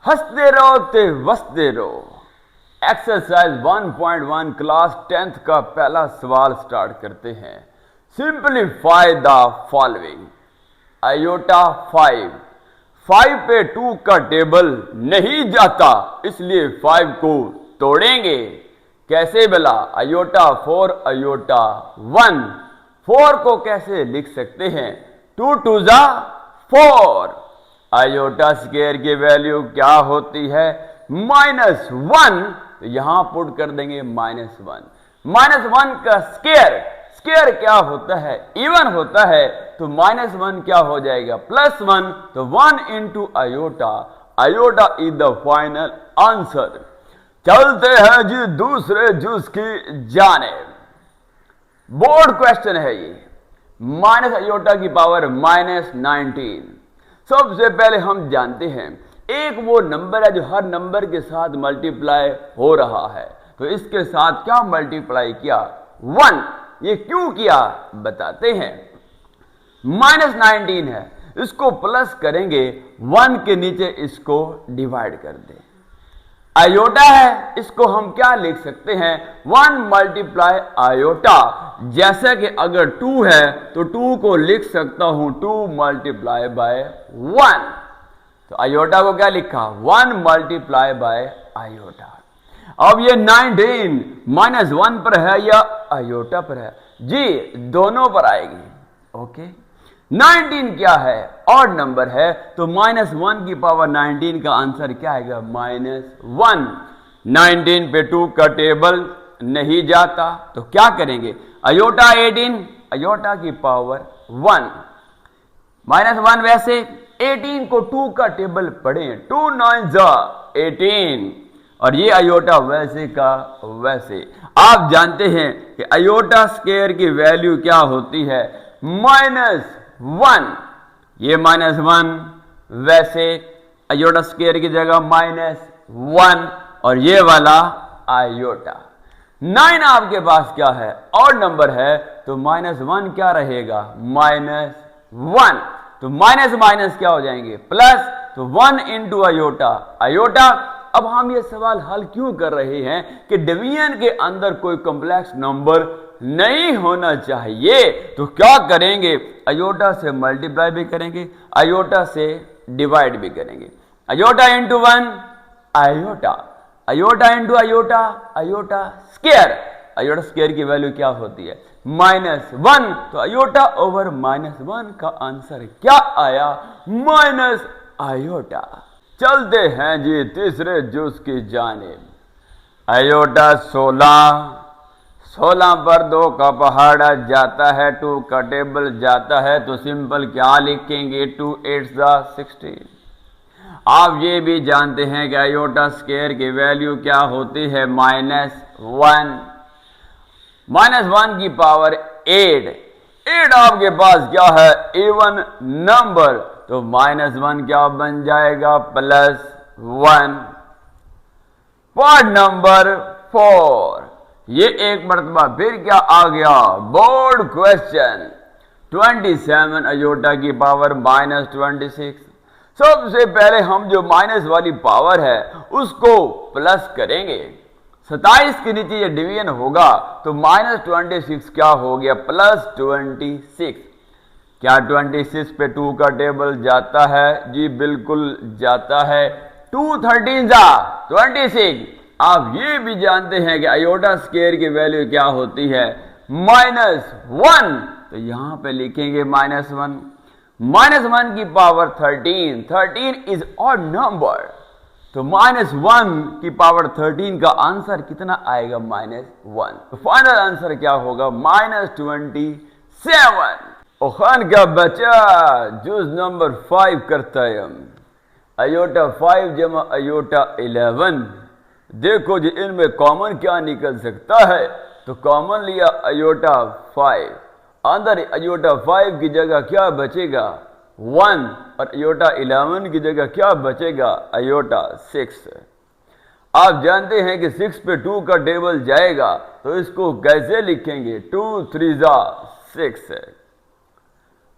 हंसते रहो ते वसते रहो। एक्सरसाइज 1.1 क्लास 10th का पहला सवाल स्टार्ट करते हैं। Simplify the following. आयोटा 5 पे 2 का टेबल नहीं जाता, इसलिए 5 को तोड़ेंगे। कैसे भला? Iota 4 iota 1। 4 को कैसे लिख सकते हैं? 2 2 जा 4। आयोटा स्क्वायर की वैल्यू क्या होती है? -1। तो यहां पुट कर देंगे -1। -1 का स्क्वायर क्या होता है? इवन होता है। तो -1 क्या हो जाएगा? +1। तो 1 into iota. Iota is the final answer. चलते हैं जी दूसरे जूस की जानेब। बोर्ड क्वेश्चन है ये। माइनस आयोटा की पावर -19। सबसे पहले हम जानते हैं एक वो नंबर है जो हर नंबर के साथ मल्टीप्लाई हो रहा है, तो इसके साथ क्या मल्टीप्लाई किया? 1। ये क्यों किया बताते हैं। -19 है, इसको प्लस करेंगे, 1 के नीचे इसको डिवाइड कर दें। आयोटा है, इसको हम क्या लिख सकते हैं? 1 मल्टीप्लाई आयोटा। जैसे कि अगर 2 है तो 2 को लिख सकता हूं 2 मल्टीप्लाई बाय 1। तो आयोटा को क्या लिखा? 1 मल्टीप्लाई बाय आयोटा। अब ये 19 -1 पर है या आयोटा पर है? जी दोनों पर आएगी। ओके, 19 क्या है? ऑड नंबर है, तो -1 की पावर 19 का आंसर क्या आएगा? -1। 19 पे 2 का टेबल नहीं जाता, तो क्या करेंगे? आयोटा 18, आयोटा की पावर 1। -1 वैसे 18 को 2 का टेबल पढ़ें, 2 9 जा 18। और ये आयोटा वैसे का वैसे। आप जानते हैं कि आयोटा स्क्वायर की वैल्यू क्या होती है? -1। ये -1 वैसे आयोटा स्क्वायर की जगह -1 और ये वाला आयोटा। 9 आपके पास क्या है? ऑड नंबर है, तो -1 क्या रहेगा? -1। तो माइनस माइनस क्या हो जाएंगे? प्लस। तो 1 इंटू आयोटा। आयोटा। अब हम ये सवाल हल क्यों कर रहे हैं कि डिवीजन के अंदर कोई कॉम्प्लेक्स नंबर नहीं होना चाहिए, तो क्या करेंगे? आयोटा से मल्टीप्लाई भी करेंगे, आयोटा से डिवाइड भी करेंगे। Iota into 1 iota, iota into iota, iota square. Iota square की वैल्यू क्या होती है? -1। तो आयोटा ओवर -1 का आंसर क्या आया? Minus iota. चलते हैं जी तीसरे जूस की जानिब। आयोटा 16 पर 2 का पहाड़ा जाता है, 2 का टेबल जाता है, तो सिंपल क्या लिखेंगे? 2 8 16। आप ये भी जानते हैं कि आयोटा स्क्वायर की वैल्यू क्या होती है? -1। -1 की पावर 8 आपके पास क्या है? इवन नंबर, तो -1 क्या बन जाएगा? +1। Part number 4। ये एक मरतबा फिर क्या आ गया? Board question. 27 आयोटा की पावर -26। सबसे पहले हम जो माइनस वाली पावर है उसको प्लस करेंगे। 27 के नीचे ये डिवीजन होगा, तो -26 क्या हो गया? +26। क्या 26 पे 2 का टेबल जाता है? जी बिल्कुल जाता है। 2 13 जा 26। आप ये भी जानते हैं कि आयोटा स्क्वायर की वैल्यू क्या होती है? -1। तो यहां पे लिखेंगे -1। -1 की पावर 13 इज ऑड नंबर, तो -1 की पावर 13 का आंसर कितना आएगा? -1। तो फाइनल आंसर क्या होगा? -27। और खान का बच्चा जूस नंबर 5 करता है हम। आयोटा 5 जमा आयोटा 11। देखो जी इनमें कॉमन क्या निकल सकता है? तो कॉमन लिया आयोटा 5, अंदर आयोटा 5 की जगह क्या बचेगा? 1। और आयोटा 11 की जगह क्या बचेगा? आयोटा 6। आप जानते हैं कि 6 पे 2 का टेबल जाएगा, तो इसको कैसे लिखेंगे? 2 3 6।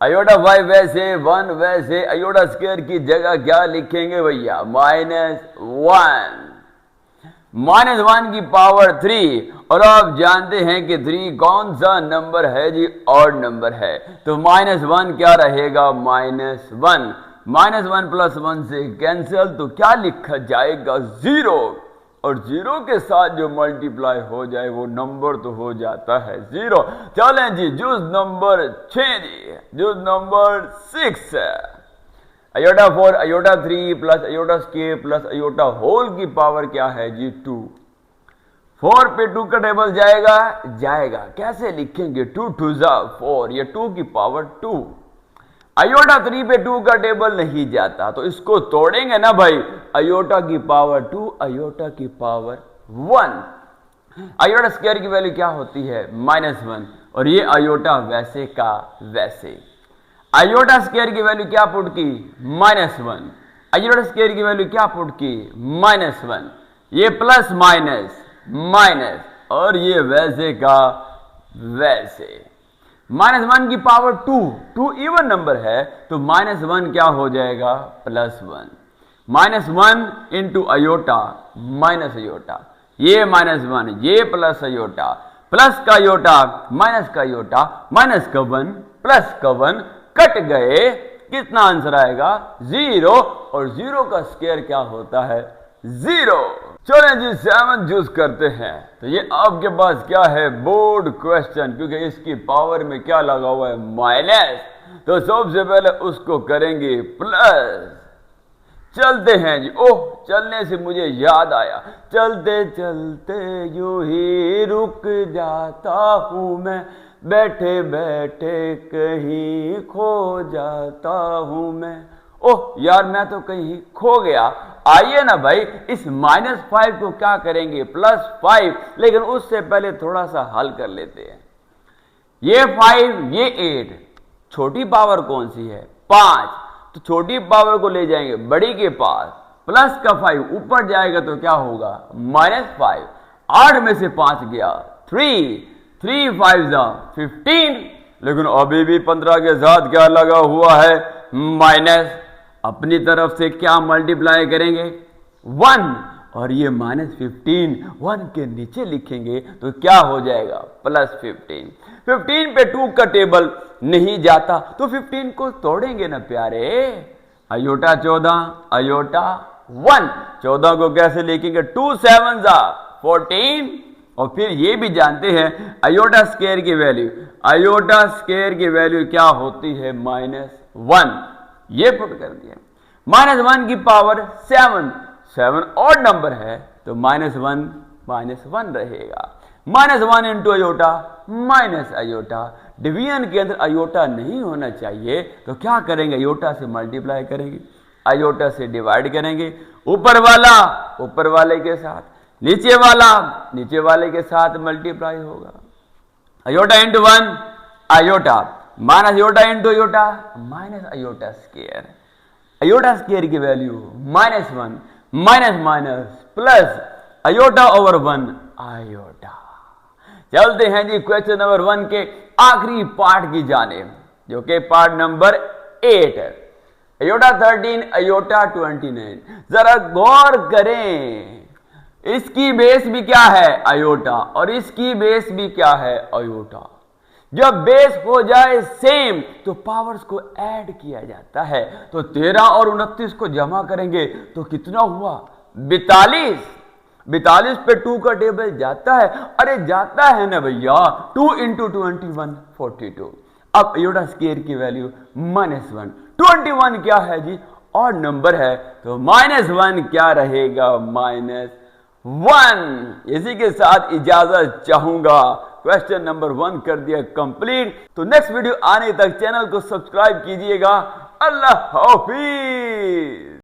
अयोटा 5 वैसे 1 वैसे, अयोटा स्क्वायर की जगह क्या लिखेंगे भैया? -1। -1 की पावर 3, और आप जानते हैं कि 3 कौन सा नंबर है जी? ऑड नंबर है। तो -1 क्या रहेगा? -1। -1 + 1 से कैंसिल, तो क्या लिखा जाएगा? 0। और 0 के साथ जो मल्टीप्लाई हो जाए वो नंबर तो हो जाता है 0। चलें जी, जूस नंबर 6 जी, जूस number 6। Iota 4 iota 3 plus iota square plus iota whole की पावर क्या है जी? 2। 4 पे 2 का टेबल जाएगा? जाएगा। कैसे लिखेंगे? 2 2 जा 4, ये 2 की पावर 2। अयोटा 3 पे 2 का टेबल नहीं जाता, तो इसको तोड़ेंगे ना भाई। अयोटा की पावर 2 अयोटा की पावर 1। अयोटा स्क्वायर की वैल्यू क्या होती है? -1। और ये अयोटा वैसे का वैसे। अयोटा स्क्वायर की वैल्यू क्या पुट की? -1। अयोटा स्क्वायर की वैल्यू क्या पुट की? -1। ये प्लस माइनस माइनस, और ये वैसे का वैसे। -1 की पावर 2, 2 इवन नंबर है, तो -1 क्या हो जाएगा? +1। -1 इंटू अयोटा माइनस अयोटा, ये -1, ये प्लस अयोटा, प्लस का अयोटा माइनस का अयोटा, माइनस का 1 प्लस का 1 कट गए, कितना आंसर आएगा? 0। और 0 का स्क्वायर क्या होता है? 0। चलें जी 7 चूज करते हैं। तो ये आपके पास क्या है? बोर्ड क्वेश्चन, क्योंकि इसकी पावर में क्या लगा हुआ है? माइनस। तो सबसे पहले उसको करेंगे प्लस। चलते हैं जी। ओह, चलने से मुझे याद आया, चलते चलते यूं ही रुक जाता हूं मैं, बैठे बैठे कहीं खो जाता हूं मैं। ओह यार, मैं तो कहीं खो गया। आइए ना भाई, इस -5 को क्या करेंगे? +5। लेकिन उससे पहले थोड़ा सा हल कर लेते हैं। ये 5, ये 8, छोटी पावर कौन सी है? 5। तो छोटी पावर को ले जाएंगे बड़ी के पास, प्लस का 5 ऊपर जाएगा तो क्या होगा? -5। 8 में से 5 गया 3, 3 5 जा 15। लेकिन अभी भी 15 के साथ क्या लगा हुआ है? माइनस। अपनी तरफ से क्या मल्टीप्लाई करेंगे? 1। और ये -15 1 के नीचे लिखेंगे तो क्या हो जाएगा? +15। 15 पे 2 का टेबल नहीं जाता, तो 15 को तोड़ेंगे ना प्यारे। अयोटा 14 अयोटा 1, 14 को कैसे लिखेंगे? 2 7 जा 14। और फिर ये भी जानते हैं अयोटा स्क्वायर की वैल्यू, अयोटा स्क्वायर की वैल्यू क्या होती है? -1। ये पुट कर दिया। -1 की पावर 7, 7 ऑड नंबर है, तो -1 रहेगा। -1 into iota minus iota, division के अंदर अयोटा नहीं होना चाहिए, तो क्या करेंगे? अयोटा से मल्टीप्लाई करेंगे, अयोटा से डिवाइड करेंगे। ऊपर वाला ऊपर वाले के साथ, नीचे वाला नीचे वाले के साथ मल्टीप्लाई होगा। Iota into 1 iota, minus iota into iota minus iota square. Iota square की value -1 minus minus plus iota over 1 iota. चलते हैं जी क्वेश्चन नंबर 1 के आखिरी पार्ट की जाने, जो कि पार्ट नंबर 8 है। Iota 13 iota 29। जरा गौर करें, इसकी बेस भी क्या है? अयोटा, और इसकी बेस भी क्या है? अयोटा। जब बेस हो जाए सेम तो पावर्स को ऐड किया जाता है। तो 13 और 29 को जमा करेंगे तो कितना हुआ? 42। 42 पे 2 का टेबल जाता है? अरे जाता है ना भैया। 2 इंटू 21 42। अब अयोटा स्क्वायर की वैल्यू -1, 21 क्या है जी? और नंबर है, तो -1 क्या रहेगा? -1। इसी के साथ इजाजत चाहूंगा। क्वेश्चन नंबर 1 कर दिया कंप्लीट। तो नेक्स्ट वीडियो आने तक चैनल को सब्सक्राइब कीजिएगा। अल्लाह हाफिज।